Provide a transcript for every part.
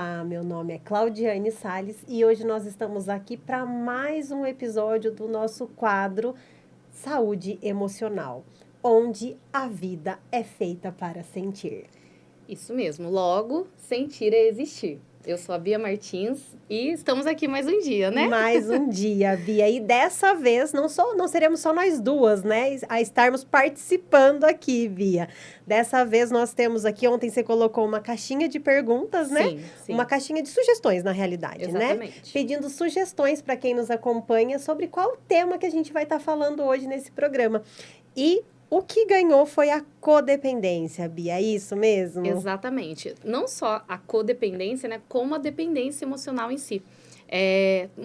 Olá, meu nome é Claudiane Salles e hoje nós estamos aqui para mais um episódio do nosso quadro Saúde Emocional, onde a vida é feita para sentir. Isso mesmo, logo, sentir é existir. Eu sou a Bia Martins e estamos aqui mais um dia, né? Mais um dia, Bia. E dessa vez não seremos só nós duas, né? A estarmos participando aqui, Bia. Dessa vez nós temos aqui, ontem você colocou uma caixinha de perguntas, né? Sim. Uma caixinha de sugestões, na realidade, Exatamente. né? Pedindo sugestões para quem nos acompanha sobre qual tema que a gente vai estar falando hoje nesse programa. E o que ganhou foi a codependência, Bia, é isso mesmo? Exatamente. Não só a codependência, né, como a dependência emocional em si.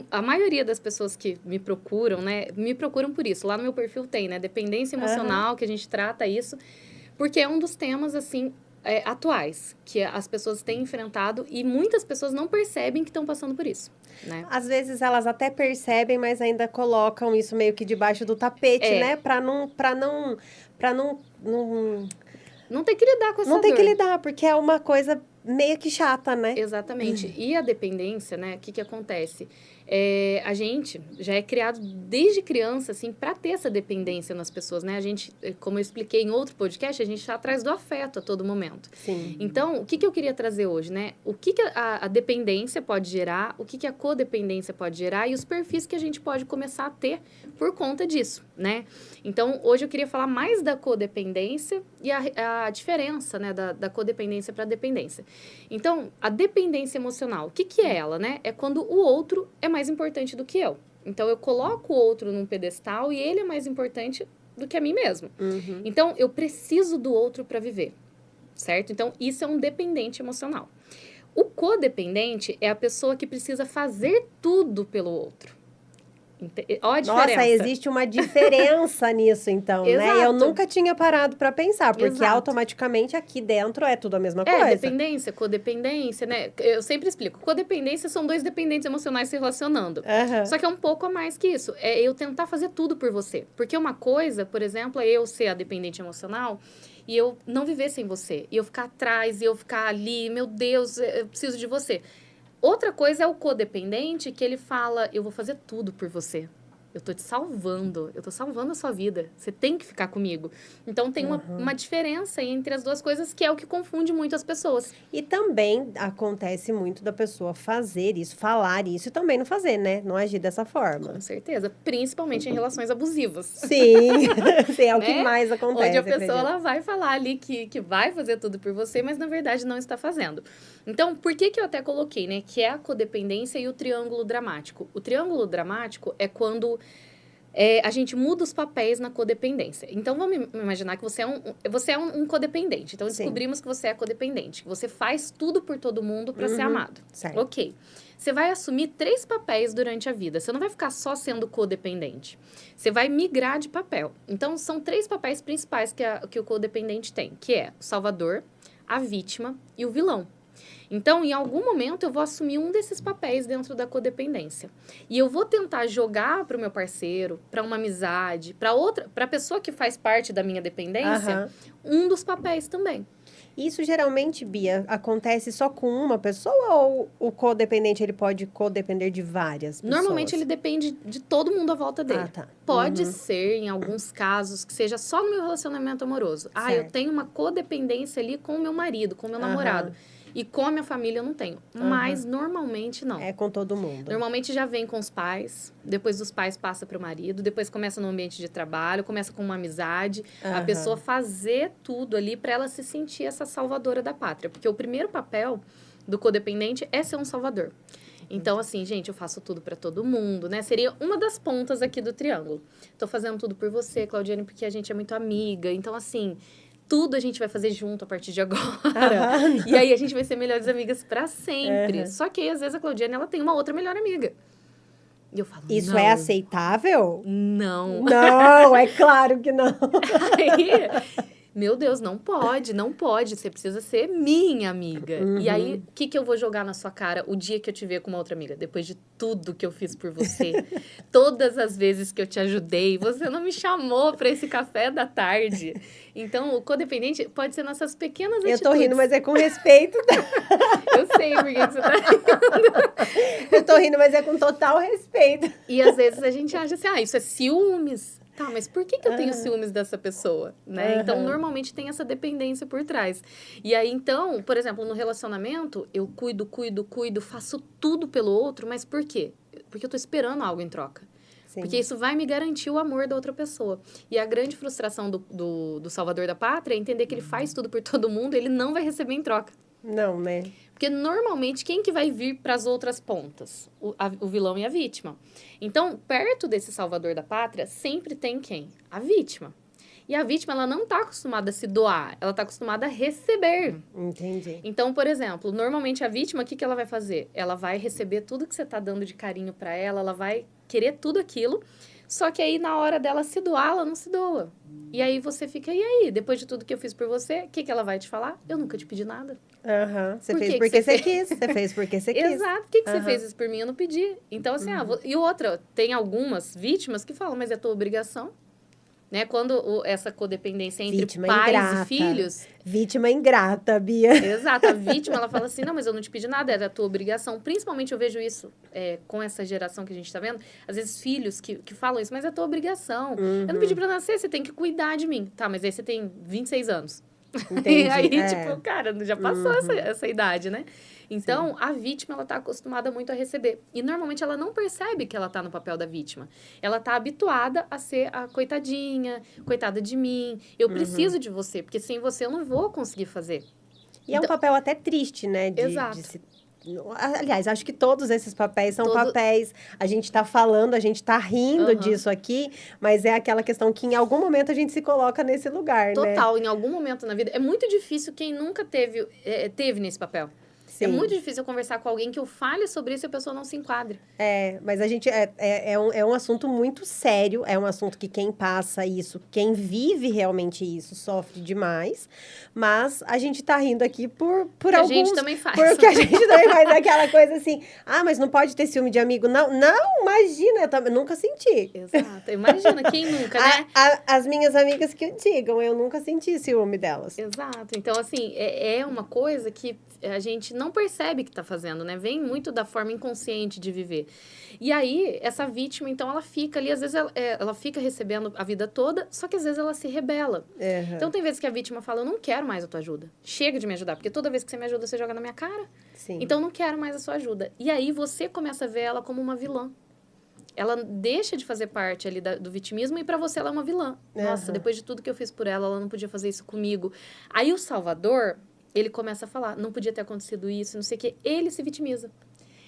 A maioria das pessoas que me procuram, né, me procuram por isso. Lá no meu perfil tem, né, dependência emocional, que a gente trata isso, porque é um dos temas, assim, atuais, que as pessoas têm enfrentado e muitas pessoas não percebem que estão passando por isso, né? Às vezes elas até percebem, mas ainda colocam isso meio que debaixo do tapete, né? Pra não ter que lidar com essa Não tem dor. que lidar, porque é uma coisa meio que chata, né? Exatamente. E a dependência, né? O que acontece? A gente já é criado desde criança, assim, para ter essa dependência nas pessoas, né? A gente, como eu expliquei em outro podcast, a gente está atrás do afeto a todo momento. Sim. Então, o que eu queria trazer hoje, né? O que a dependência pode gerar, o que a codependência pode gerar e os perfis que a gente pode começar a ter por conta disso, né? Então, hoje eu queria falar mais da codependência e a diferença, né, da codependência para a dependência. Então, a dependência emocional, o que é ela, né? É quando o outro é mais importante do que eu. Então, eu coloco o outro num pedestal e ele é mais importante do que a mim mesmo. Uhum. Então, eu preciso do outro para viver, certo? Então, isso é um dependente emocional. O codependente é a pessoa que precisa fazer tudo pelo outro. Olha a diferença. Nossa, existe uma diferença nisso, então, Exato. né? Eu nunca tinha parado para pensar, porque Exato. automaticamente aqui dentro é tudo a mesma coisa. Dependência, codependência, né? Eu sempre explico. Codependência são dois dependentes emocionais se relacionando. Uhum. Só que é um pouco a mais que isso. É eu tentar fazer tudo por você. Porque uma coisa, por exemplo, é eu ser a dependente emocional e eu não viver sem você. E eu ficar atrás, e eu ficar ali, meu Deus, eu preciso de você. Outra coisa é o codependente, que ele fala, eu vou fazer tudo por você. Eu tô te salvando, eu tô salvando a sua vida. Você tem que ficar comigo. Então, tem uma diferença entre as duas coisas, que é o que confunde muito as pessoas. E também acontece muito da pessoa fazer isso, falar isso e também não fazer, né? Não agir dessa forma. Com certeza. Principalmente em relações abusivas. Sim, sim, é o né? que mais acontece. Onde a pessoa ela vai falar ali que vai fazer tudo por você, mas na verdade não está fazendo. Então, por que eu até coloquei, né? Que é a codependência e o triângulo dramático. O triângulo dramático é quando a gente muda os papéis na codependência. Então, vamos imaginar que você é um codependente. Então, descobrimos que você é codependente. Que você faz tudo por todo mundo para ser amado. Certo. Ok. Você vai assumir 3 papéis durante a vida. Você não vai ficar só sendo codependente. Você vai migrar de papel. Então, são 3 papéis principais que o codependente tem. Que é o salvador, a vítima e o vilão. Então, em algum momento, eu vou assumir um desses papéis dentro da codependência. E eu vou tentar jogar para o meu parceiro, para uma amizade, para a pessoa que faz parte da minha dependência, um dos papéis também. Isso geralmente, Bia, acontece só com uma pessoa ou o codependente ele pode codepender de várias pessoas? Normalmente ele depende de todo mundo à volta dele. Ah, tá. Pode ser, em alguns casos, que seja só no meu relacionamento amoroso. Certo. Eu tenho uma codependência ali com o meu marido, com o meu namorado. E com a minha família eu não tenho. Mas normalmente não. É com todo mundo. Normalmente já vem com os pais, depois dos pais passa para o marido, depois começa no ambiente de trabalho, começa com uma amizade. A pessoa fazer tudo ali para ela se sentir essa salvadora da pátria. Porque o primeiro papel do codependente é ser um salvador. Então, assim, gente, eu faço tudo para todo mundo, né? Seria uma das pontas aqui do triângulo. Tô fazendo tudo por você, Claudiane, porque a gente é muito amiga. Então, assim, tudo a gente vai fazer junto a partir de agora. E aí, a gente vai ser melhores amigas para sempre. Só que aí, às vezes, a Claudiane, ela tem uma outra melhor amiga. E eu falo, isso não. é aceitável? Não. Não, é claro que não. Aí, Meu Deus, não pode, não pode. Você precisa ser minha amiga. E aí, o que eu vou jogar na sua cara o dia que eu te ver com uma outra amiga? Depois de tudo que eu fiz por você, todas as vezes que eu te ajudei, você não me chamou para esse café da tarde. Então, o codependente pode ser nossas pequenas atitudes. Eu tô rindo, mas é com respeito. Eu sei por que você tá rindo. Eu tô rindo, mas é com total respeito. E às vezes a gente acha assim, isso é ciúmes. Tá, mas por que eu tenho ciúmes dessa pessoa, né? Então, normalmente tem essa dependência por trás. E aí, então, por exemplo, no relacionamento, eu cuido, faço tudo pelo outro, mas por quê? Porque eu tô esperando algo em troca. Sim. Porque isso vai me garantir o amor da outra pessoa. E a grande frustração do salvador da pátria é entender que ele faz tudo por todo mundo e ele não vai receber em troca. Não, né? Porque, normalmente, quem que vai vir para as outras pontas? O vilão e a vítima. Então, perto desse salvador da pátria, sempre tem quem? A vítima. E a vítima, ela não está acostumada a se doar, ela está acostumada a receber. Entendi. Então, por exemplo, normalmente a vítima, o que ela vai fazer? Ela vai receber tudo que você está dando de carinho para ela vai querer tudo aquilo, só que aí, na hora dela se doar, ela não se doa. E aí, você fica, e aí? Depois de tudo que eu fiz por você, o que ela vai te falar? Eu nunca te pedi nada. Você fez porque você quis. Você fez porque você quis. Exato. Por que você fez isso por mim? Eu não pedi. Então, assim, e outra, tem algumas vítimas que falam, mas é tua obrigação. Né? Quando essa codependência entre vítima pais ingrata. E filhos... Vítima ingrata, Bia. Exato. A vítima, ela fala assim, não, mas eu não te pedi nada, era a tua obrigação. Principalmente eu vejo isso com essa geração que a gente tá vendo. Às vezes, filhos que falam isso, mas é a tua obrigação. Eu não pedi pra nascer, você tem que cuidar de mim. Tá, mas aí você tem 26 anos. Entendi. E aí, tipo, cara, já passou essa idade, né? Então, sim, a vítima, ela tá acostumada muito a receber. E, normalmente, ela não percebe que ela tá no papel da vítima. Ela tá habituada a ser a coitadinha, coitada de mim. Eu preciso de você, porque sem você eu não vou conseguir fazer. E então, é um papel até triste, né? Exato. Aliás, acho que todos esses papéis são papéis... A gente tá falando, a gente tá rindo disso aqui, mas é aquela questão que em algum momento a gente se coloca nesse lugar, né? Total, em algum momento na vida. É muito difícil quem nunca teve nesse papel. Sim. É muito difícil eu conversar com alguém que eu fale sobre isso e a pessoa não se enquadre. Mas a gente... É um assunto muito sério, é um assunto que quem passa isso, quem vive realmente isso, sofre demais. Mas a gente tá rindo aqui por alguns... a gente também faz. Porque a gente também faz aquela coisa assim, mas não pode ter ciúme de amigo. Não, imagina, eu nunca senti. Exato, imagina, quem nunca, né? As minhas amigas que digam, eu nunca senti ciúme delas. Exato, então assim, é uma coisa que a gente não percebe que tá fazendo, né? Vem muito da forma inconsciente de viver. E aí, essa vítima, então, ela fica ali, às vezes ela fica recebendo a vida toda, só que às vezes ela se rebela. Então, tem vezes que a vítima fala, eu não quero mais a tua ajuda. Chega de me ajudar, porque toda vez que você me ajuda, você joga na minha cara. Sim. Então, eu não quero mais a sua ajuda. E aí, você começa a ver ela como uma vilã. Ela deixa de fazer parte ali do vitimismo e pra você ela é uma vilã. Nossa, depois de tudo que eu fiz por ela, ela não podia fazer isso comigo. Aí, o Salvador... ele começa a falar, não podia ter acontecido isso, não sei o quê. Ele se vitimiza.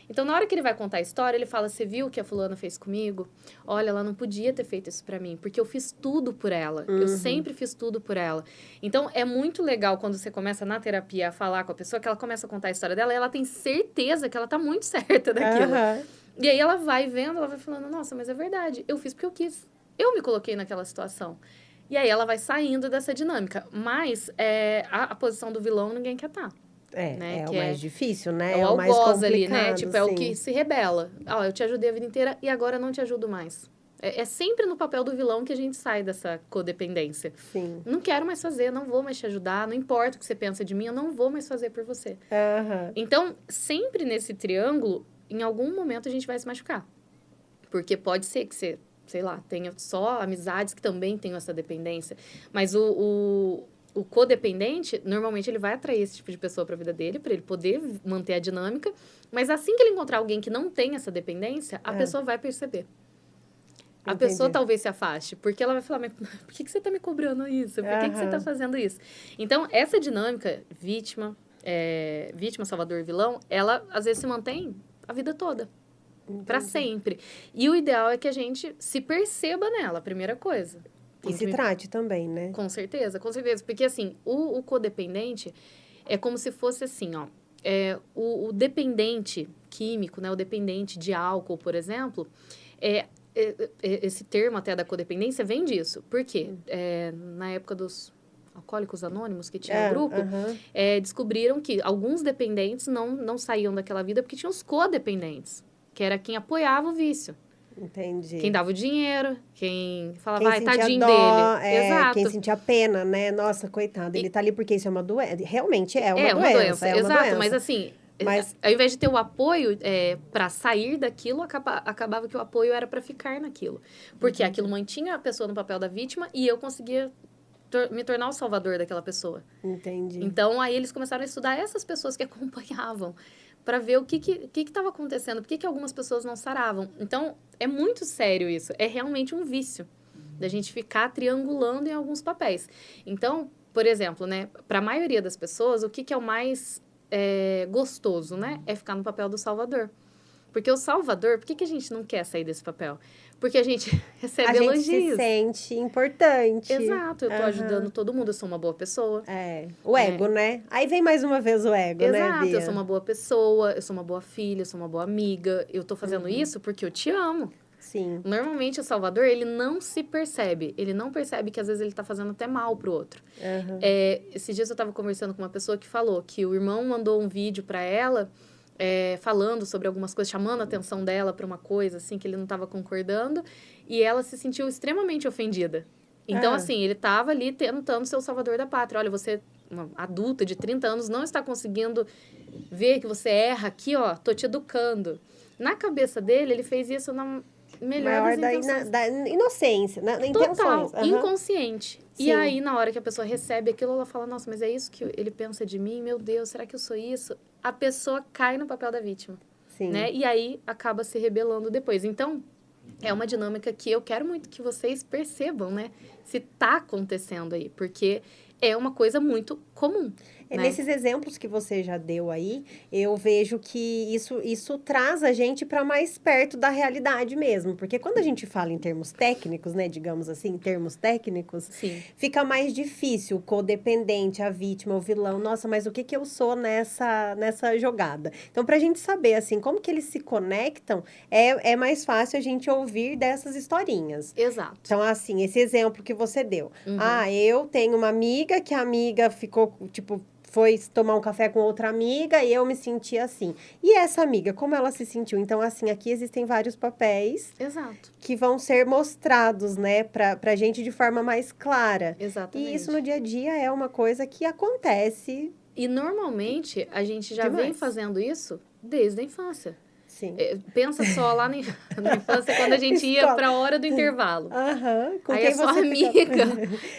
Então, na hora que ele vai contar a história, ele fala, você viu o que a fulana fez comigo? Olha, ela não podia ter feito isso pra mim, porque eu fiz tudo por ela. Eu sempre fiz tudo por ela. Então, é muito legal quando você começa na terapia a falar com a pessoa, que ela começa a contar a história dela, e ela tem certeza que ela tá muito certa daquilo. E aí, ela vai vendo, ela vai falando, nossa, mas é verdade, eu fiz porque eu quis. Eu me coloquei naquela situação. E aí, ela vai saindo dessa dinâmica. Mas a posição do vilão, ninguém quer estar. Né? É o mais difícil, né? É o mais algoz complicado, ali, né? Tipo, sim. É o que se rebela. Eu te ajudei a vida inteira e agora não te ajudo mais. É sempre no papel do vilão que a gente sai dessa codependência. Sim. Não quero mais fazer, não vou mais te ajudar, não importa o que você pensa de mim, eu não vou mais fazer por você. Então, sempre nesse triângulo, em algum momento a gente vai se machucar. Porque pode ser que você... sei lá, tenha só amizades que também tenham essa dependência. Mas o codependente, normalmente, ele vai atrair esse tipo de pessoa para a vida dele, para ele poder manter a dinâmica. Mas assim que ele encontrar alguém que não tem essa dependência, a pessoa vai perceber. A pessoa talvez se afaste, porque ela vai falar, mas por que você está me cobrando isso? Por que você está fazendo isso? Então, essa dinâmica, vítima, salvador, vilão, ela, às vezes, se mantém a vida toda. Para sempre. E o ideal é que a gente se perceba nela, a primeira coisa. E se trate também, né? Com certeza, com certeza. Porque, assim, o codependente é como se fosse assim, ó. O dependente químico, né? O dependente de álcool, por exemplo, esse termo até da codependência vem disso. Por quê? Na época dos Alcoólicos Anônimos, que tinha grupo, descobriram que alguns dependentes não saíam daquela vida porque tinham os codependentes, que era quem apoiava o vício. Entendi. Quem dava o dinheiro, quem falava, Quem ai, sentia tadinho dó, dele. Exato. Quem sentia pena, né? Nossa, coitado, ele tá ali porque isso é uma doença. Realmente é uma doença. Exato, mas assim, ao invés de ter o apoio para sair daquilo, acabava que o apoio era para ficar naquilo. Porque aquilo mantinha a pessoa no papel da vítima e eu conseguia me tornar o salvador daquela pessoa. Entendi. Então, aí eles começaram a estudar essas pessoas que acompanhavam para ver o que estava acontecendo, por que algumas pessoas não saravam. Então, é muito sério isso. É realmente um vício da gente ficar triangulando em alguns papéis. Então, por exemplo, né, para a maioria das pessoas, o que é o mais gostoso, né? É ficar no papel do salvador. Porque o salvador, por que a gente não quer sair desse papel? Porque a gente recebe elogios. A gente se sente importante. Exato, eu tô ajudando todo mundo, eu sou uma boa pessoa. O ego, né? Aí vem mais uma vez o ego, né, Exato, Bia? eu sou uma boa pessoa, eu sou uma boa filha, eu sou uma boa amiga. Eu tô fazendo isso porque eu te amo. Sim. Normalmente, o salvador, ele não se percebe. Ele não percebe que, às vezes, ele tá fazendo até mal pro outro. Esses dias eu tava conversando com uma pessoa que falou que o irmão mandou um vídeo pra ela... falando sobre algumas coisas, chamando a atenção dela para uma coisa, assim, que ele não estava concordando, e ela se sentiu extremamente ofendida. Então, assim, ele estava ali tentando ser o salvador da pátria. Olha, você, uma adulta de 30 anos, não está conseguindo ver que você erra aqui, ó, tô te educando. Na cabeça dele, ele fez isso na melhor das intenções. Da inocência, na intenções. Total, inconsciente. Sim. E aí, na hora que a pessoa recebe aquilo, ela fala, nossa, mas é isso que ele pensa de mim? Meu Deus, será que eu sou isso? A pessoa cai no papel da vítima. Sim. Né? E aí, acaba se rebelando depois. Então, é uma dinâmica que eu quero muito que vocês percebam, né? Se tá acontecendo aí. Porque é uma coisa muito comum. Né? Nesses exemplos que você já deu aí, eu vejo que isso traz a gente para mais perto da realidade mesmo. Porque quando a gente fala em termos técnicos, né, digamos assim, em termos técnicos, Sim. Fica mais difícil o codependente, a vítima, o vilão. Nossa, mas o que eu sou nessa jogada? Então, para a gente saber, assim, como que eles se conectam, é mais fácil a gente ouvir dessas historinhas. Exato. Então, assim, esse exemplo que você deu. Eu tenho uma amiga que a amiga ficou, tipo... foi tomar um café com outra amiga e eu me senti assim. E essa amiga, como ela se sentiu? Então, assim, aqui existem vários papéis. Exato. Que vão ser mostrados, né, pra gente de forma mais clara. Exatamente. E isso no dia a dia é uma coisa que acontece. E normalmente a gente já vem fazendo isso desde a infância. Sim. Pensa só lá na infância, quando a gente ia para a hora do intervalo. Com aí quem a sua amiga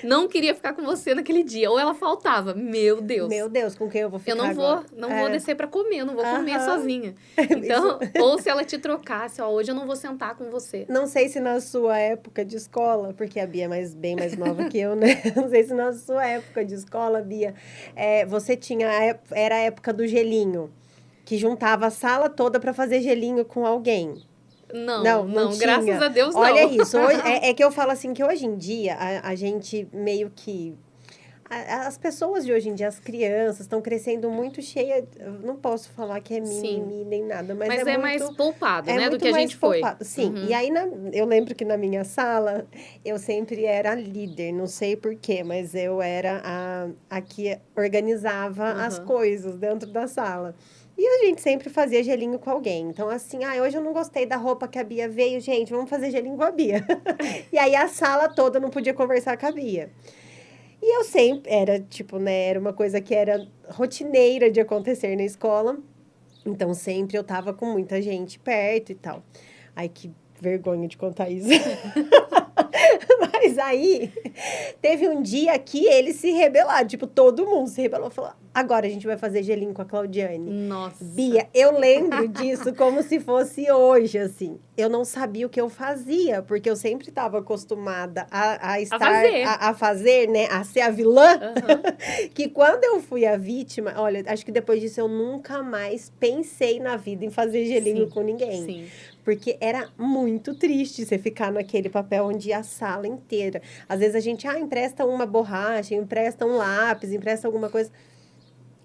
não queria ficar com você naquele dia. Ou ela faltava. Meu Deus. Meu Deus, com quem eu vou ficar Eu não agora? vou descer para comer, eu não vou comer sozinha. Então, ou se ela te trocasse, ó, hoje eu não vou sentar com você. Não sei se na sua época de escola, porque a Bia é bem mais nova que eu, né? Não sei se na sua época de escola, Bia, você era a época do gelinho. Que juntava a sala toda para fazer gelinho com alguém. Não tinha. Graças a Deus, não. Olha isso, hoje, é que eu falo assim, que hoje em dia, a gente meio que... As pessoas de hoje em dia, as crianças, estão crescendo muito cheia... Não posso falar que é mimimi nem nada, mas é muito... mais poupado, né, muito do que a gente poupado. foi. Sim, e aí eu lembro que na minha sala, eu sempre era líder, não sei porquê, mas eu era a que organizava as coisas dentro da sala. E a gente sempre fazia gelinho com alguém. Então, assim, hoje eu não gostei da roupa que a Bia veio. Gente, vamos fazer gelinho com a Bia. E aí, a sala toda não podia conversar com a Bia. E eu sempre, era tipo, né, era uma coisa que era rotineira de acontecer na escola. Então, sempre eu tava com muita gente perto e tal. Ai, que vergonha de contar isso. Mas aí, teve um dia que eles se rebelaram. Tipo, todo mundo se rebelou. Falou, agora a gente vai fazer gelinho com a Claudiane. Nossa. Bia, eu lembro disso como se fosse hoje, assim. Eu não sabia o que eu fazia, porque eu sempre estava acostumada a fazer, né? A ser a vilã. Que quando eu fui a vítima, olha, acho que depois disso eu nunca mais pensei na vida em fazer gelinho com ninguém. Sim. Porque era muito triste você ficar naquele papel onde a sala inteira... Às vezes a gente, empresta uma borracha, empresta um lápis, empresta alguma coisa.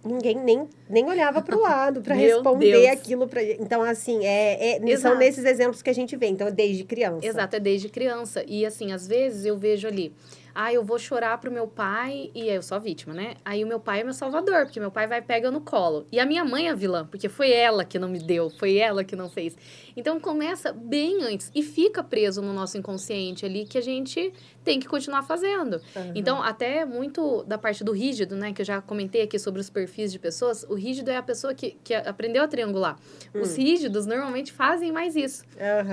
Ninguém nem olhava para o lado para responder aquilo. Então, assim, são nesses exemplos que a gente vê. Então, é desde criança. Exato, é desde criança. E, assim, às vezes eu vejo ali... eu vou chorar pro meu pai, e eu sou a vítima, né? Aí o meu pai é meu salvador, porque meu pai vai e pega no colo. E a minha mãe é a vilã, porque foi ela que não me deu, foi ela que não fez. Então começa bem antes e fica preso no nosso inconsciente ali, que a gente tem que continuar fazendo. Então, até muito da parte do rígido, né? Que eu já comentei aqui sobre os perfis de pessoas. O rígido é a pessoa que aprendeu a triangular. Os rígidos normalmente fazem mais isso.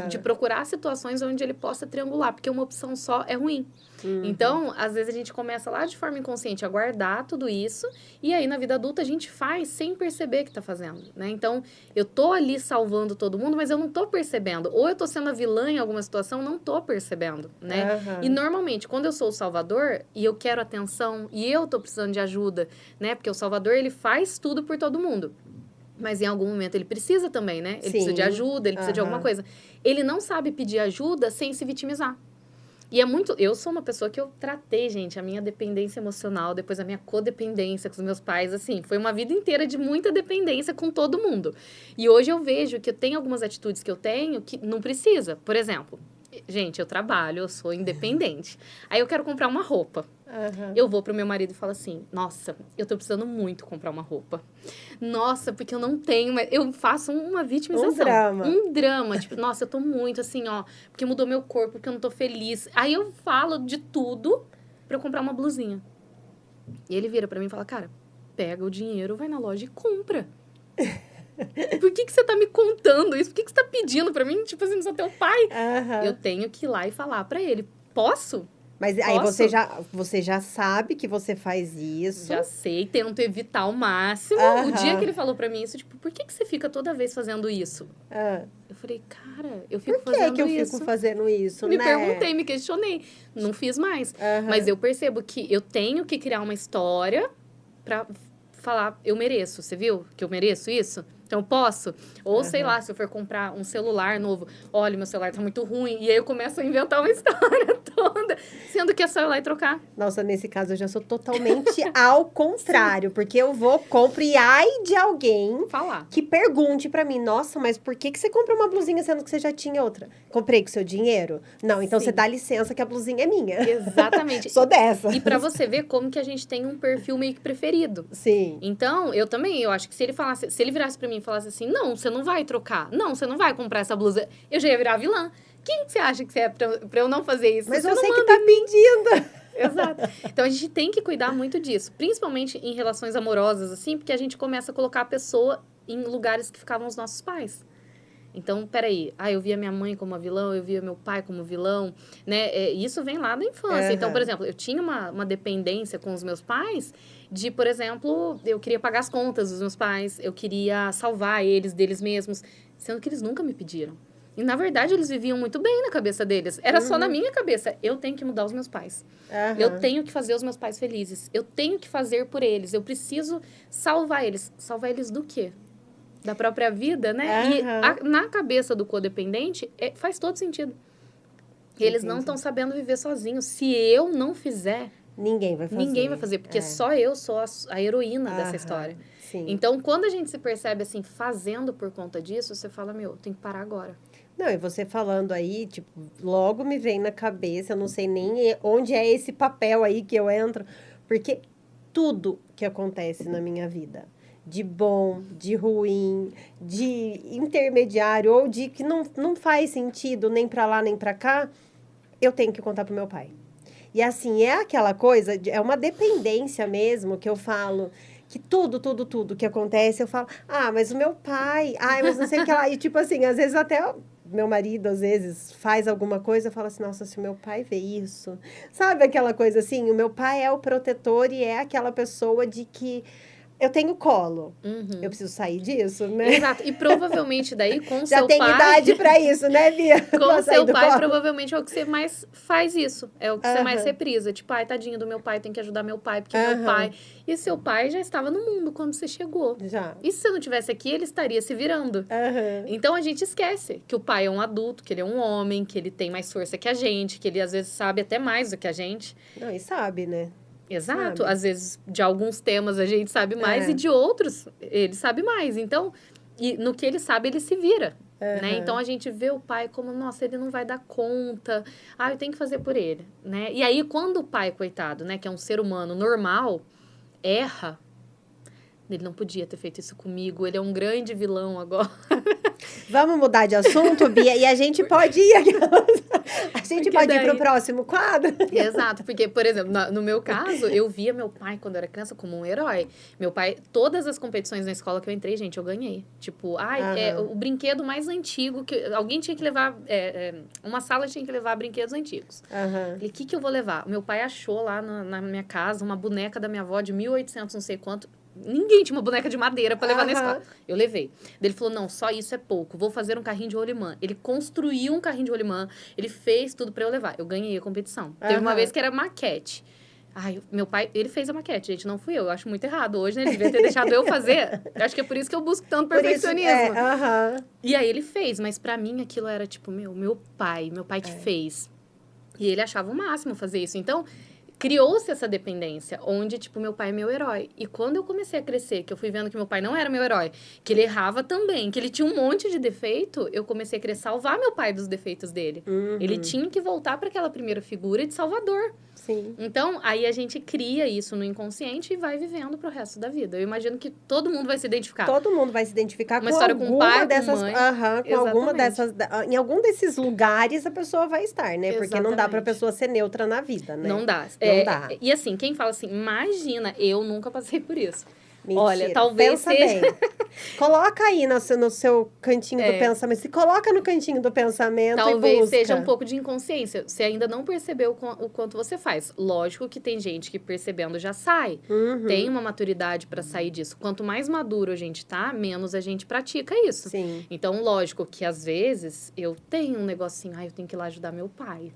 De procurar situações onde ele possa triangular. Porque uma opção só é ruim. Então, às vezes a gente começa lá de forma inconsciente a guardar tudo isso. E aí, na vida adulta, a gente faz sem perceber que tá fazendo, né? Então, eu tô ali salvando todo mundo, mas eu não tô percebendo. Ou eu tô sendo a vilã em alguma situação, não tô percebendo, né? E normalmente, quando eu sou o salvador e eu quero atenção e eu tô precisando de ajuda, né? Porque o salvador, ele faz tudo por todo mundo. Mas em algum momento ele precisa também, né? Ele precisa de ajuda, ele precisa de alguma coisa. Ele não sabe pedir ajuda sem se vitimizar. E é muito... Eu sou uma pessoa que eu tratei, gente, a minha dependência emocional, depois a minha codependência com os meus pais, assim, foi uma vida inteira de muita dependência com todo mundo. E hoje eu vejo que eu tenho algumas atitudes que eu tenho que não precisa. Por exemplo, gente, eu trabalho, eu sou independente. Aí eu quero comprar uma roupa. Eu vou pro meu marido e falo assim, nossa, eu tô precisando muito comprar uma roupa. Nossa, porque eu não tenho... Eu faço uma vitimização. Um drama. Tipo, nossa, eu tô muito assim, ó, porque mudou meu corpo, porque eu não tô feliz. Aí eu falo de tudo pra eu comprar uma blusinha. E ele vira pra mim e fala, cara, pega o dinheiro, vai na loja e compra. Por que você tá me contando isso? Por que você tá pedindo pra mim? Tipo assim, não sou teu pai. Eu tenho que ir lá e falar pra ele, posso? Mas aí você já sabe que você faz isso. Já sei, tento evitar ao máximo. O dia que ele falou pra mim isso, tipo, por que você fica toda vez fazendo isso? Eu falei, cara, eu fico fazendo isso. Por que eu fico fazendo isso, Me né? perguntei, me questionei. Não fiz mais. Mas eu percebo que eu tenho que criar uma história pra falar, eu mereço. Você viu que eu mereço isso? Então, eu posso? Ou, sei lá, se eu for comprar um celular novo, olha, meu celular tá muito ruim. E aí, eu começo a inventar uma história toda, sendo que é só ir lá e trocar. Nossa, nesse caso, eu já sou totalmente ao contrário. Porque eu vou, compro e ai de alguém que pergunte pra mim, nossa, mas por que você compra uma blusinha sendo que você já tinha outra? Comprei com seu dinheiro? Não, então você dá licença que a blusinha é minha. Exatamente. Sou dessa. E pra você ver como que a gente tem um perfil meio que preferido. Sim. Então, eu também, eu acho que se ele virasse pra mim e falasse assim, não, você não vai trocar, não, você não vai comprar essa blusa, eu já ia virar vilã. Quem você acha que você é pra eu não fazer isso? Mas você que tá pedindo. Exato. Então, a gente tem que cuidar muito disso, principalmente em relações amorosas, assim, porque a gente começa a colocar a pessoa em lugares que ficavam os nossos pais. Então, peraí, eu via minha mãe como uma vilã, eu via meu pai como vilão, né? Isso vem lá da infância. Então, por exemplo, eu tinha uma dependência com os meus pais de, por exemplo, eu queria pagar as contas dos meus pais, eu queria salvar eles deles mesmos, sendo que eles nunca me pediram. E, na verdade, eles viviam muito bem na cabeça deles. Era só na minha cabeça. Eu tenho que mudar os meus pais. Eu tenho que fazer os meus pais felizes. Eu tenho que fazer por eles. Eu preciso salvar eles. Salvar eles do quê? Da própria vida, né? E na cabeça do codependente, faz todo sentido. Eles não estão sabendo viver sozinhos. Se eu não fizer... Ninguém vai fazer. Ninguém vai fazer, porque só eu sou a heroína dessa história. Sim. Então, quando a gente se percebe, assim, fazendo por conta disso, você fala, tem que parar agora. Não, e você falando aí, tipo, logo me vem na cabeça, eu não sei nem onde é esse papel aí que eu entro, porque tudo que acontece na minha vida... de bom, de ruim, de intermediário ou de que não faz sentido nem pra lá nem pra cá, eu tenho que contar pro meu pai. E assim, é aquela coisa, é uma dependência mesmo que eu falo, que tudo que acontece, eu falo, mas o meu pai, mas não sei o que lá. E tipo assim, às vezes até meu marido, às vezes, faz alguma coisa, eu falo assim, nossa, se o meu pai vê isso. Sabe aquela coisa assim, o meu pai é o protetor e é aquela pessoa de que eu tenho colo. Eu preciso sair disso, né? Exato. E provavelmente daí, com seu pai... Já tem idade pra isso, né, Bia? Com seu pai, provavelmente é o que você mais faz isso. É o que você mais reprisa. Tipo, tadinho do meu pai, tem que ajudar meu pai, porque meu pai... E seu pai já estava no mundo quando você chegou. Já. E se você não tivesse aqui, ele estaria se virando. Então, a gente esquece que o pai é um adulto, que ele é um homem, que ele tem mais força que a gente, que ele, às vezes, sabe até mais do que a gente. Não, e sabe, né? Exato. Sabe. Às vezes, de alguns temas a gente sabe mais e de outros ele sabe mais. Então, no que ele sabe, ele se vira. né? Então, a gente vê o pai como, nossa, ele não vai dar conta. Eu tenho que fazer por ele, né? E aí, quando o pai, coitado, né, que é um ser humano normal, erra, ele não podia ter feito isso comigo, ele é um grande vilão agora. Vamos mudar de assunto, Bia, e a gente pode ir ir para o próximo quadro? Exato, porque, por exemplo, no meu caso, eu via meu pai, quando eu era criança, como um herói. Meu pai, todas as competições na escola que eu entrei, gente, eu ganhei. Tipo, o brinquedo mais antigo, que alguém tinha que levar, uma sala tinha que levar brinquedos antigos. E o que eu vou levar? Meu pai achou lá na minha casa uma boneca da minha avó de 1800, não sei quanto. Ninguém tinha uma boneca de madeira para levar na escola. Eu levei. Ele falou, não, só isso é pouco. Vou fazer um carrinho de rolimã. Ele construiu um carrinho de rolimã. Ele fez tudo para eu levar. Eu ganhei a competição. Teve uma vez que era maquete. Meu pai, ele fez a maquete, gente, não fui eu. Eu acho muito errado. Hoje, né, ele devia ter deixado eu fazer. Acho que é por isso que eu busco tanto perfeccionismo. E aí ele fez, mas para mim aquilo era tipo, meu pai que fez. E ele achava o máximo fazer isso. Então, criou-se essa dependência, onde, tipo, meu pai é meu herói. E quando eu comecei a crescer, que eu fui vendo que meu pai não era meu herói, que ele errava também, que ele tinha um monte de defeito, eu comecei a querer salvar meu pai dos defeitos dele. Ele tinha que voltar para aquela primeira figura de salvador. Sim. Então, aí a gente cria isso no inconsciente e vai vivendo pro resto da vida. Eu imagino que todo mundo vai se identificar. Todo mundo vai se identificar com história com pai, dessas, com mãe. Com alguma dessas... Em algum desses lugares a pessoa vai estar, né? Porque não dá pra pessoa ser neutra na vida, né? Não dá. Não dá. E assim, quem fala assim, imagina, eu nunca passei por isso. Mentira. Olha, talvez Pensa bem. Coloca aí no seu cantinho do pensamento. Se coloca no cantinho do pensamento talvez e busca. Seja um pouco de inconsciência. Você ainda não percebeu o quanto você faz. Lógico que tem gente que percebendo já sai. Tem uma maturidade para sair disso. Quanto mais maduro a gente tá, menos a gente pratica isso. Sim. Então, lógico que às vezes eu tenho um negocinho, eu tenho que ir lá ajudar meu pai.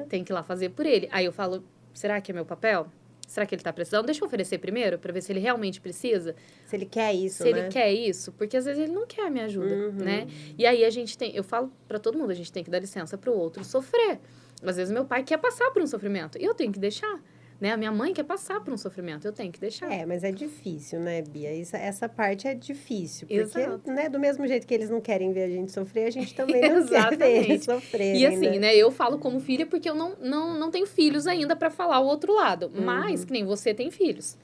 Tenho que ir lá fazer por ele. Aí eu falo, será que é meu papel? Será que ele tá precisando? Deixa eu oferecer primeiro, para ver se ele realmente precisa. Se ele quer isso, Se ele quer isso, porque às vezes ele não quer a minha ajuda, né? E aí a gente tem... Eu falo para todo mundo, a gente tem que dar licença pro outro sofrer. Às vezes meu pai quer passar por um sofrimento e eu tenho que deixar. Né? A minha mãe quer passar por um sofrimento, eu tenho que deixar. Mas é difícil, né, Bia? Essa parte é difícil. Porque, Exato. né, do mesmo jeito que eles não querem ver a gente sofrer, a gente também não quer ver eles sofrerem. E assim, né, eu falo como filha porque eu não tenho filhos ainda para falar o outro lado. Mas, que nem você tem filhos.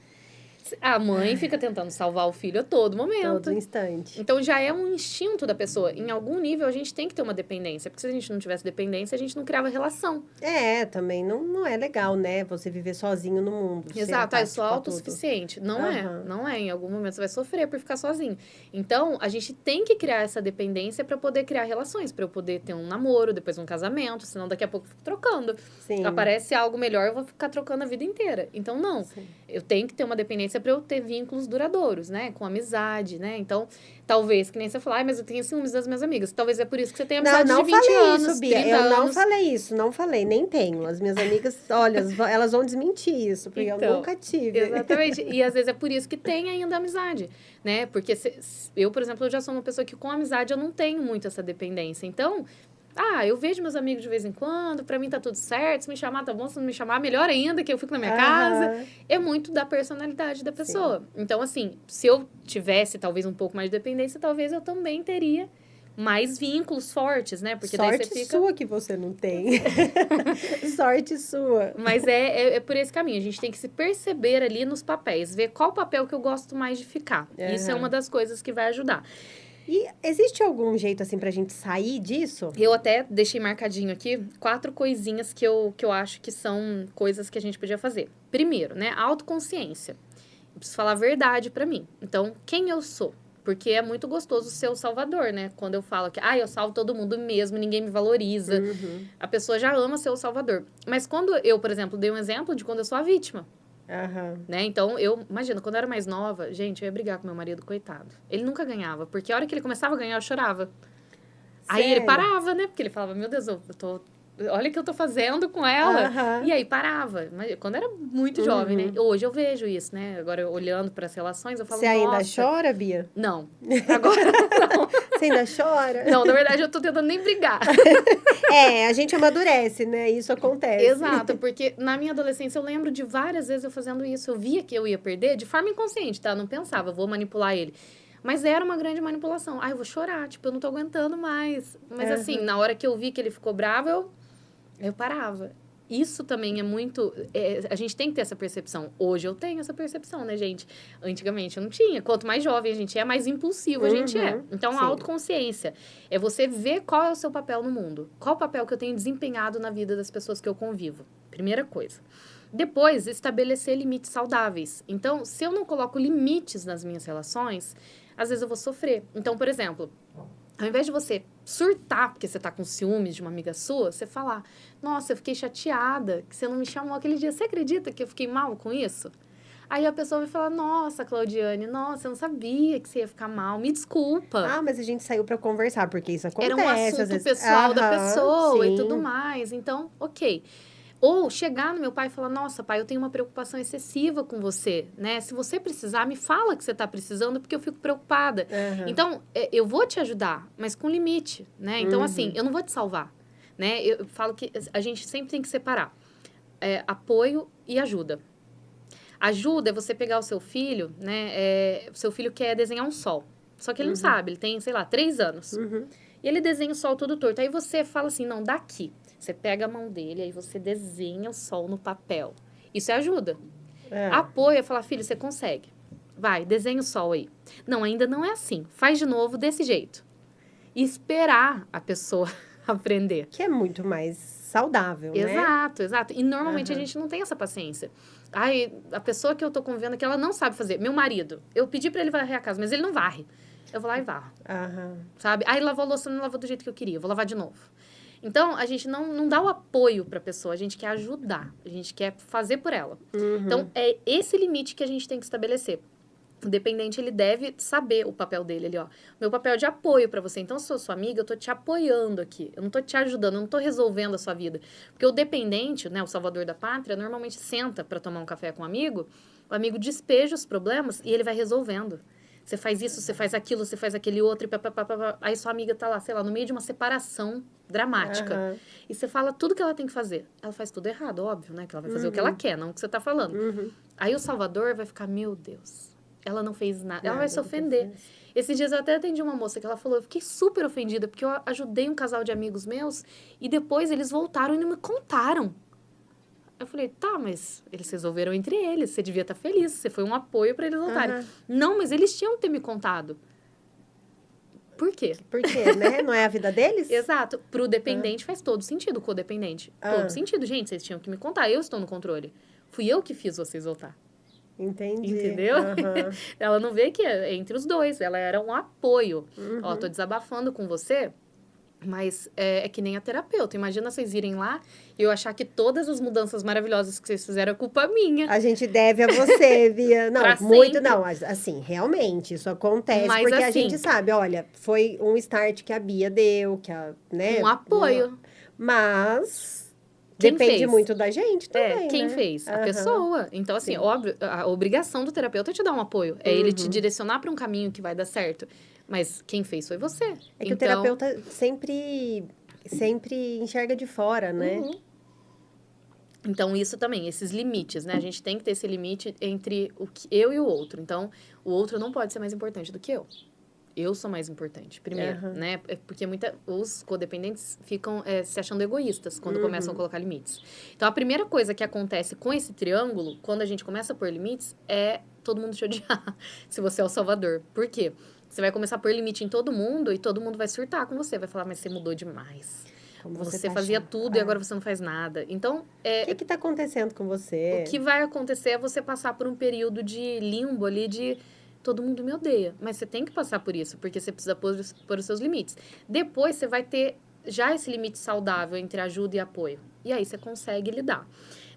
A mãe fica tentando salvar o filho a todo momento. Todo instante. Então, já é um instinto da pessoa. Em algum nível, a gente tem que ter uma dependência. Porque se a gente não tivesse dependência, a gente não criava relação. Também não é legal, né? Você viver sozinho no mundo. Exato, eu sou autossuficiente. Não é. Em algum momento você vai sofrer por ficar sozinho. Então, a gente tem que criar essa dependência para poder criar relações. Para eu poder ter um namoro, depois um casamento. Senão, daqui a pouco eu fico trocando. Sim. Aparece algo melhor, eu vou ficar trocando a vida inteira. Então, não. Sim. Eu tenho que ter uma dependência para eu ter vínculos duradouros, né? Com amizade, né? Então, talvez, que nem você falou, mas eu tenho ciúmes das minhas amigas. Talvez é por isso que você tem amizade de 20 anos, isso, Bia. 30 eu anos. não falei isso, não falei, nem tenho. As minhas amigas, olha, elas vão desmentir isso, porque eu nunca tive. Exatamente. E às vezes é por isso que tem ainda amizade, né? Porque eu, por exemplo, eu já sou uma pessoa que com amizade eu não tenho muito essa dependência. Então, eu vejo meus amigos de vez em quando, pra mim tá tudo certo, se me chamar tá bom, se não me chamar, melhor ainda, que eu fico na minha casa. É muito da personalidade da pessoa. Sim. Então, assim, se eu tivesse talvez um pouco mais de dependência, talvez eu também teria mais vínculos fortes, né? Porque sorte daí você fica... sua que você não tem. Sorte sua. Mas é por esse caminho. A gente tem que se perceber ali nos papéis, ver qual papel que eu gosto mais de ficar. Isso é uma das coisas que vai ajudar. E existe algum jeito, assim, pra gente sair disso? Eu até deixei marcadinho aqui 4 coisinhas que eu acho que são coisas que a gente podia fazer. Primeiro, né? Autoconsciência. Eu preciso falar a verdade pra mim. Então, quem eu sou? Porque é muito gostoso ser o salvador, né? Quando eu falo que, eu salvo todo mundo mesmo, ninguém me valoriza. A pessoa já ama ser o salvador. Mas quando eu, por exemplo, dei um exemplo de quando eu sou a vítima. Né? Então, imagina, quando eu era mais nova, gente, eu ia brigar com meu marido, coitado. Ele nunca ganhava, porque a hora que ele começava a ganhar, eu chorava. Sério? Aí ele parava, né? Porque ele falava, meu Deus, olha o que eu tô fazendo com ela. E aí parava. Mas quando eu era muito jovem, né? Hoje eu vejo isso, né? Agora, olhando para as relações, eu falo, Você ainda chora, Bia? Não. Agora, não. Você ainda chora? Não, na verdade, eu tô tentando nem brigar. A gente amadurece, né? Isso acontece. Exato, porque na minha adolescência eu lembro de várias vezes eu fazendo isso. Eu via que eu ia perder de forma inconsciente, tá? Eu não pensava, vou manipular ele. Mas era uma grande manipulação. Eu vou chorar, tipo, eu não tô aguentando mais. Mas assim, na hora que eu vi que ele ficou bravo, eu parava. Isso também é muito... a gente tem que ter essa percepção. Hoje eu tenho essa percepção, né, gente? Antigamente eu não tinha. Quanto mais jovem a gente é, mais impulsivo a gente é. Então, a autoconsciência é você ver qual é o seu papel no mundo. Qual o papel que eu tenho desempenhado na vida das pessoas que eu convivo. Primeira coisa. Depois, estabelecer limites saudáveis. Então, se eu não coloco limites nas minhas relações, às vezes eu vou sofrer. Então, por exemplo... Ao invés de você surtar porque você tá com ciúmes de uma amiga sua, você falar, nossa, eu fiquei chateada que você não me chamou aquele dia. Você acredita que eu fiquei mal com isso? Aí a pessoa vai falar, nossa, Claudiane, nossa, eu não sabia que você ia ficar mal, me desculpa. Mas a gente saiu pra conversar, porque isso acontece. Era um assunto às vezes. pessoal da pessoa e tudo mais. Então, ok. Ou chegar no meu pai e falar, nossa, pai, eu tenho uma preocupação excessiva com você, né? Se você precisar, me fala que você está precisando, porque eu fico preocupada. Então, eu vou te ajudar, mas com limite, né? Então, assim, eu não vou te salvar, né? Eu falo que a gente sempre tem que separar apoio e ajuda. Ajuda é você pegar o seu filho, né? O seu filho quer desenhar um sol, só que ele não sabe, ele tem, sei lá, 3 anos. E ele desenha o sol todo torto. Aí você fala assim, não, daqui. Você pega a mão dele, aí você desenha o sol no papel. Isso é ajuda. Apoio é falar, filho, você consegue. Vai, desenha o sol aí. Não, ainda não é assim. Faz de novo desse jeito. E esperar a pessoa aprender. Que é muito mais saudável, né? Exato, exato. E normalmente a gente não tem essa paciência. A pessoa que eu tô convivendo que ela não sabe fazer. Meu marido, eu pedi pra ele varrer a casa, mas ele não varre. Eu vou lá e varro. Sabe? Aí lavou a louça, não lavou do jeito que eu queria. Eu vou lavar de novo. Então, a gente não dá o apoio para a pessoa, a gente quer ajudar, a gente quer fazer por ela. Então, é esse limite que a gente tem que estabelecer. O dependente, ele deve saber o papel dele ali, ó. Meu papel é de apoio para você. Então, se eu sou sua amiga, eu tô te apoiando aqui. Eu não tô te ajudando, eu não tô resolvendo a sua vida. Porque o dependente, né, o salvador da pátria, normalmente senta para tomar um café com um amigo, o amigo despeja os problemas e ele vai resolvendo. Você faz isso, você faz aquilo, você faz aquele outro, aí sua amiga tá lá, sei lá, no meio de uma separação dramática. E você fala tudo que ela tem que fazer. Ela faz tudo errado, óbvio, né? Que ela vai fazer o que ela quer, não o que você tá falando. Aí o salvador vai ficar, meu Deus, ela não fez nada. Ela vai se ofender. Esses dias eu até atendi uma moça que ela falou, eu fiquei super ofendida, porque eu ajudei um casal de amigos meus, e depois eles voltaram e não me contaram. Eu falei, tá, mas eles resolveram entre eles. Você devia estar feliz. Você foi um apoio para eles voltarem. Não, mas eles tinham que ter me contado. Por quê? Por quê, né? Não é a vida deles? Exato. Pro dependente faz todo sentido, codependente. Todo sentido. Gente, vocês tinham que me contar. Eu estou no controle. Fui eu que fiz vocês voltar. Entendi. Entendeu? Ela não vê que é entre os dois. Ela era um apoio. Ó, tô desabafando com você... Mas é que nem a terapeuta. Imagina vocês irem lá e eu achar que todas as mudanças maravilhosas que vocês fizeram é culpa minha. A gente deve a você, Bia. Não, Pra muito sempre. não. Assim, realmente, isso acontece. Mas, porque a assim, gente sabe, olha, foi um start que a Bia deu, que a, né? Um apoio. Mas Quem depende fez? muito da gente também, Quem né? fez? A pessoa. Então, assim, Sim. óbvio, a obrigação do terapeuta é te dar um apoio. É ele te direcionar para um caminho que vai dar certo. Mas quem fez foi você. É que o terapeuta sempre enxerga de fora, né? Então, isso também, esses limites, né? A gente tem que ter esse limite entre eu e o outro. Então, o outro não pode ser mais importante do que eu. Eu sou mais importante, primeiro, né? Porque os codependentes ficam se achando egoístas quando começam a colocar limites. Então, a primeira coisa que acontece com esse triângulo, quando a gente começa a pôr limites, é todo mundo te odiar, se você é o salvador. Por quê? Você vai começar a pôr limite em todo mundo e todo mundo vai surtar com você. Vai falar, mas você mudou demais. Como Você tá fazia chato. tudo e agora você não faz nada. Então, O que tá acontecendo com você? o que vai acontecer é você passar por um período de limbo ali, de todo mundo me odeia. Mas você tem que passar por isso, porque você precisa pôr os seus limites. Depois, você vai ter já esse limite saudável entre ajuda e apoio. E aí, você consegue lidar.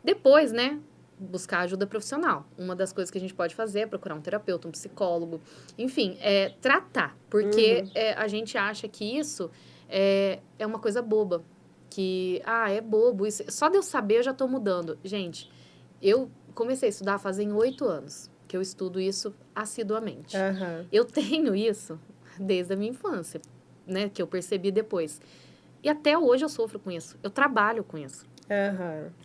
Depois, né, buscar ajuda profissional. Uma das coisas que a gente pode fazer é procurar um terapeuta, um psicólogo. Enfim, tratar. Porque a gente acha que isso é uma coisa boba. Que, é bobo. Isso. Só de eu saber, eu já estou mudando. Gente, eu comecei a estudar fazem 8 anos. Que eu estudo isso assiduamente. Eu tenho isso desde a minha infância, né? Que eu percebi depois. E até hoje eu sofro com isso. Eu trabalho com isso.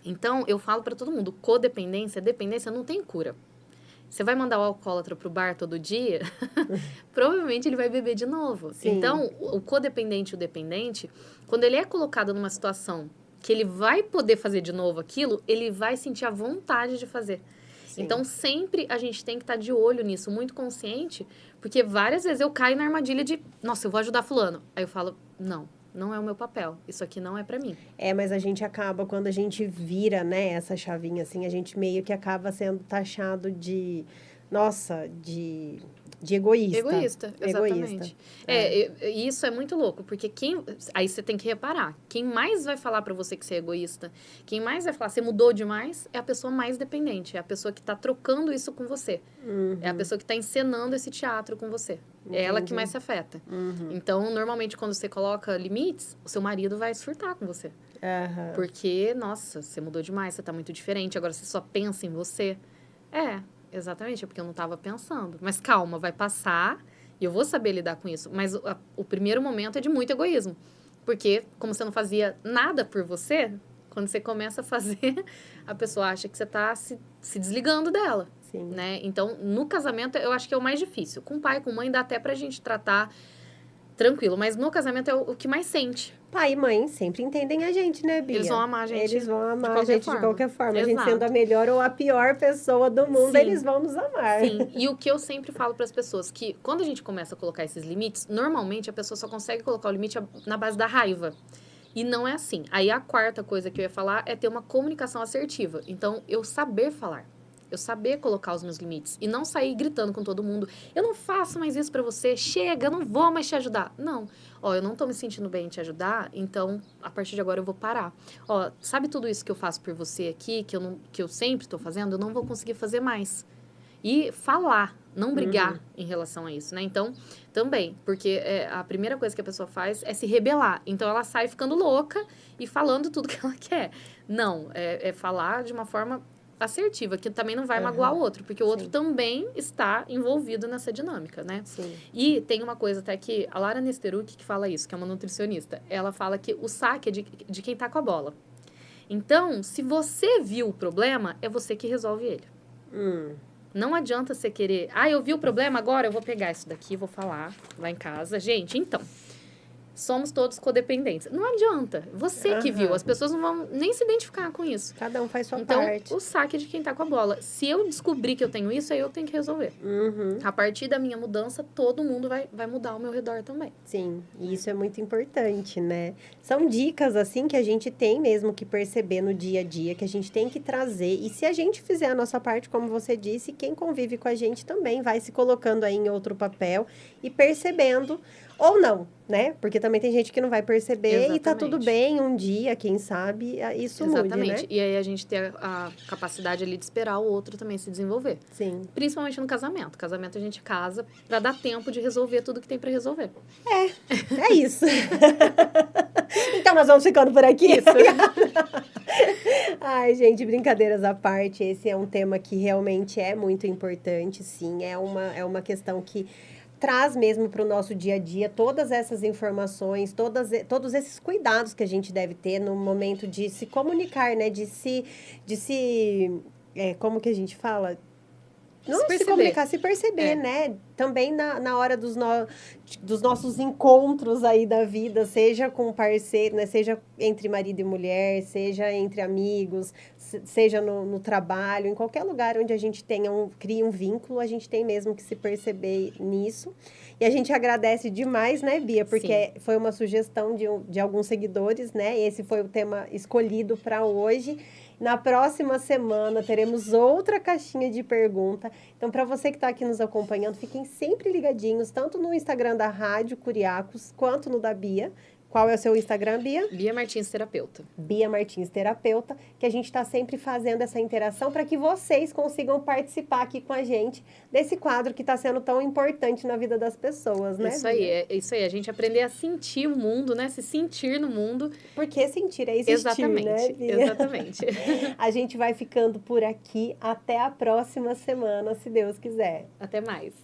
Então, eu falo para todo mundo, codependência, dependência não tem cura. Você vai mandar o alcoólatra pro bar todo dia, provavelmente ele vai beber de novo. Sim. Então, o codependente e o dependente, quando ele é colocado numa situação que ele vai poder fazer de novo aquilo, ele vai sentir a vontade de fazer. Sim. Então, sempre a gente tem que estar de olho nisso, muito consciente, porque várias vezes eu caio na armadilha de, nossa, eu vou ajudar fulano. Aí eu falo, não é o meu papel, isso aqui não é pra mim. Mas a gente acaba, quando a gente vira, né, essa chavinha, assim, a gente meio que acaba sendo taxado de, nossa, de egoísta. Egoísta, exatamente. Isso é muito louco, porque aí você tem que reparar, quem mais vai falar pra você que você é egoísta, quem mais vai falar, você mudou demais, é a pessoa mais dependente, é a pessoa que tá trocando isso com você, é a pessoa que tá encenando esse teatro com você. Entendi. É ela que mais se afeta. Então, normalmente, quando você coloca limites, o seu marido vai surtar com você. Porque, nossa, você mudou demais, você tá muito diferente, agora você só pensa em você. Exatamente, é porque eu não estava pensando. Mas calma, vai passar e eu vou saber lidar com isso. Mas o primeiro momento é de muito egoísmo. Porque, como você não fazia nada por você, quando você começa a fazer, a pessoa acha que você está se desligando dela. Sim. Né? Então, no casamento, eu acho que é o mais difícil. Com pai, com mãe, dá até pra gente tratar tranquilo. Mas no casamento é o que mais sente. Pai e mãe sempre entendem a gente, né, Bia? Eles vão amar a gente. Eles vão amar a gente de qualquer forma. Exato. A gente sendo a melhor ou a pior pessoa do mundo, sim, eles vão nos amar. Sim, e o que eu sempre falo para as pessoas, que quando a gente começa a colocar esses limites, normalmente a pessoa só consegue colocar o limite na base da raiva. E não é assim. Aí a quarta coisa que eu ia falar é ter uma comunicação assertiva. Então, eu saber falar. Eu saber colocar os meus limites. E não sair gritando com todo mundo. Eu não faço mais isso pra você. Chega, eu não vou mais te ajudar. Não. Eu não tô me sentindo bem em te ajudar, então, a partir de agora, eu vou parar. Sabe tudo isso que eu faço por você aqui, que eu sempre tô fazendo? Eu não vou conseguir fazer mais. E falar, não brigar em relação a isso, né? Então, também, porque a primeira coisa que a pessoa faz é se rebelar. Então, ela sai ficando louca e falando tudo que ela quer. Não, é falar de uma forma assertiva, que também não vai magoar o outro, porque o outro também está envolvido nessa dinâmica, né? Sim. E tem uma coisa até que a Lara Nesteruk que fala isso, que é uma nutricionista, ela fala que o saque é de quem tá com a bola. Então, se você viu o problema, é você que resolve ele. Não adianta você querer, eu vi o problema, agora eu vou pegar isso daqui, vou falar lá em casa. Gente, então, somos todos codependentes. Não adianta. Você que viu. As pessoas não vão nem se identificar com isso. Cada um faz sua parte. Então, o saque é de quem tá com a bola. Se eu descobrir que eu tenho isso, aí eu tenho que resolver. A partir da minha mudança, todo mundo vai mudar ao meu redor também. Sim, e isso é muito importante, né? São dicas, assim, que a gente tem mesmo que perceber no dia a dia, que a gente tem que trazer. E se a gente fizer a nossa parte, como você disse, quem convive com a gente também vai se colocando aí em outro papel e percebendo. Ou não, né? Porque também tem gente que não vai perceber. Exatamente. E tá tudo bem um dia, quem sabe, isso mude, né? Exatamente. E aí a gente tem a capacidade ali de esperar o outro também se desenvolver. Sim. Principalmente no casamento. Casamento a gente casa pra dar tempo de resolver tudo que tem pra resolver. É isso. Então nós vamos ficando por aqui? Isso. Ai, gente, brincadeiras à parte. Esse é um tema que realmente é muito importante, sim. É uma questão que traz mesmo para o nosso dia a dia todas essas informações, todos esses cuidados que a gente deve ter no momento de se comunicar, né? Como que a gente fala? Não se comunicar, se perceber, né? Também na hora dos nossos encontros aí da vida, seja com o parceiro, né? Seja entre marido e mulher, seja entre amigos, seja no trabalho, em qualquer lugar onde a gente cria um vínculo, a gente tem mesmo que se perceber nisso. E a gente agradece demais, né, Bia? Porque foi uma sugestão de alguns seguidores, né? Esse foi o tema escolhido para hoje. Na próxima semana, teremos outra caixinha de pergunta. Então, para você que está aqui nos acompanhando, fiquem sempre ligadinhos, tanto no Instagram da Rádio Curiacos, quanto no da Bia. Qual é o seu Instagram, Bia? Bia Martins Terapeuta. Bia Martins Terapeuta, que a gente está sempre fazendo essa interação para que vocês consigam participar aqui com a gente desse quadro que está sendo tão importante na vida das pessoas, né, Isso aí, isso aí. A gente aprender a sentir o mundo, né? Se sentir no mundo. Porque sentir é existir, exatamente, né, Bia? Exatamente. A gente vai ficando por aqui. Até a próxima semana, se Deus quiser. Até mais.